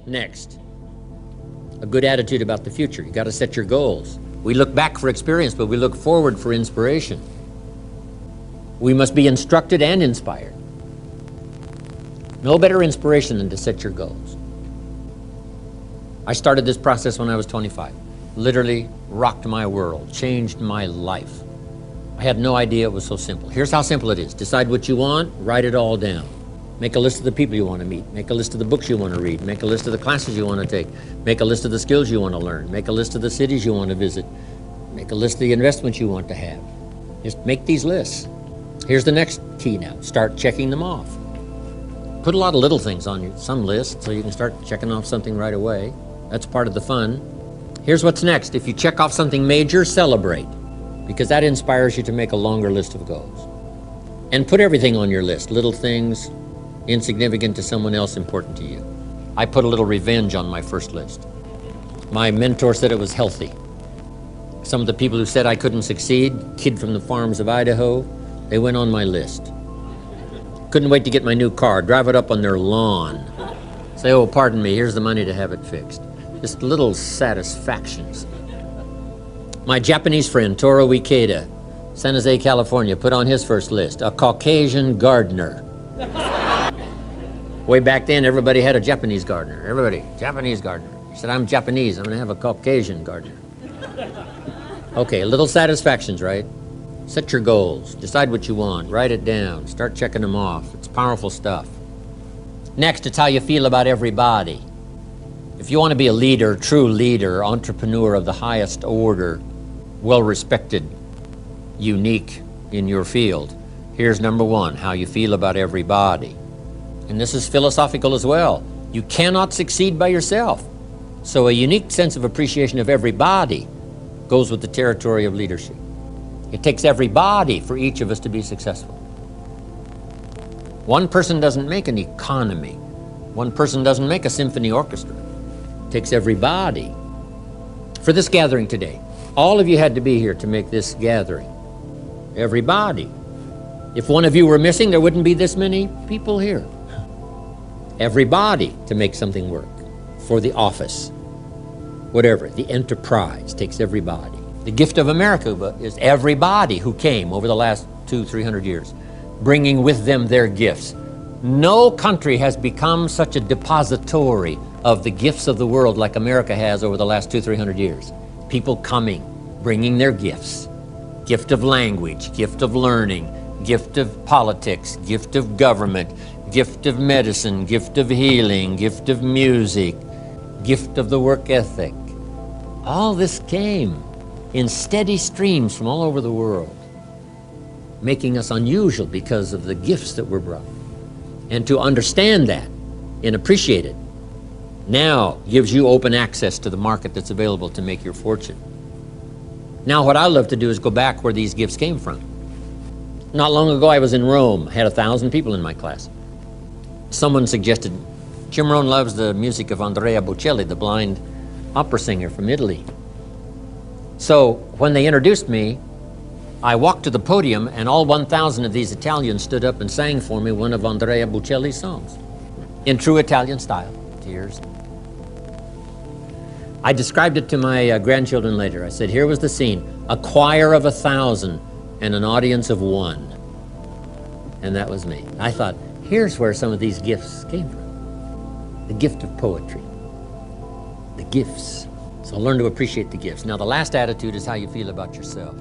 Next, a good attitude about the future. You got to set your goals. We look back for experience, but we look forward for inspiration. We must be instructed and inspired. No better inspiration than to set your goals. I started this process when I was 25. Literally rocked my world, changed my life. I had no idea it was so simple. Here's how simple it is. Decide what you want, write it all down. Make a list of the people you want to meet. Make a list of the books you want to read. Make a list of the classes you want to take. Make a list of the skills you want to learn. Make a list of the cities you want to visit. Make a list of the investments you want to have. Just make these lists. Here's the next key now. Start checking them off. Put a lot of little things on some list so you can start checking off something right away. That's part of the fun. Here's what's next. If you check off something major, celebrate, because that inspires you to make a longer list of goals. And put everything on your list, little things, insignificant to someone else, important to you. I put a little revenge on my first list. My mentor said it was healthy. Some of the people who said I couldn't succeed, kid from the farms of Idaho, they went on my list. Couldn't wait to get my new car, drive it up on their lawn. Say, oh, pardon me, here's the money to have it fixed. Just little satisfactions. My Japanese friend, Toro Ikeda, San Jose, California, put on his first list, a Caucasian gardener. Way back then, everybody had a Japanese gardener. Everybody, Japanese gardener. He said, I'm Japanese, I'm gonna have a Caucasian gardener. Okay, little satisfactions, right? Set your goals, decide what you want, write it down, start checking them off. It's powerful stuff. Next, it's how you feel about everybody. If you want to be a leader, true leader, entrepreneur of the highest order, well-respected, unique in your field, here's number one, how you feel about everybody. And this is philosophical as well. You cannot succeed by yourself. So a unique sense of appreciation of everybody goes with the territory of leadership. It takes everybody for each of us to be successful. One person doesn't make an economy. One person doesn't make a symphony orchestra. It takes everybody. For this gathering today, all of you had to be here to make this gathering. Everybody. If one of you were missing, there wouldn't be this many people here. Everybody to make something work. For the office, whatever, the enterprise takes everybody. The gift of America is everybody who came over the last 200-300 years, bringing with them their gifts. No country has become such a depository of the gifts of the world like America has over the last 200-300 years. People coming, bringing their gifts. Gift of language, gift of learning, gift of politics, gift of government, gift of medicine, gift of healing, gift of music, gift of the work ethic. All this came in steady streams from all over the world, making us unusual because of the gifts that were brought. And to understand that and appreciate it now gives you open access to the market that's available to make your fortune. Now what I love to do is go back where these gifts came from. Not long ago I was in Rome, had 1,000 people in my class. Someone suggested, Jim Rohn loves the music of Andrea Bocelli, the blind opera singer from Italy. So when they introduced me, I walked to the podium and all 1,000 of these Italians stood up and sang for me one of Andrea Bocelli's songs in true Italian style, tears. I described it to my grandchildren later. I said, here was the scene, a choir of 1,000 and an audience of 1. And that was me. I thought, here's where some of these gifts came from. The gift of poetry, the gifts. So learn to appreciate the gifts. Now the last attitude is how you feel about yourself.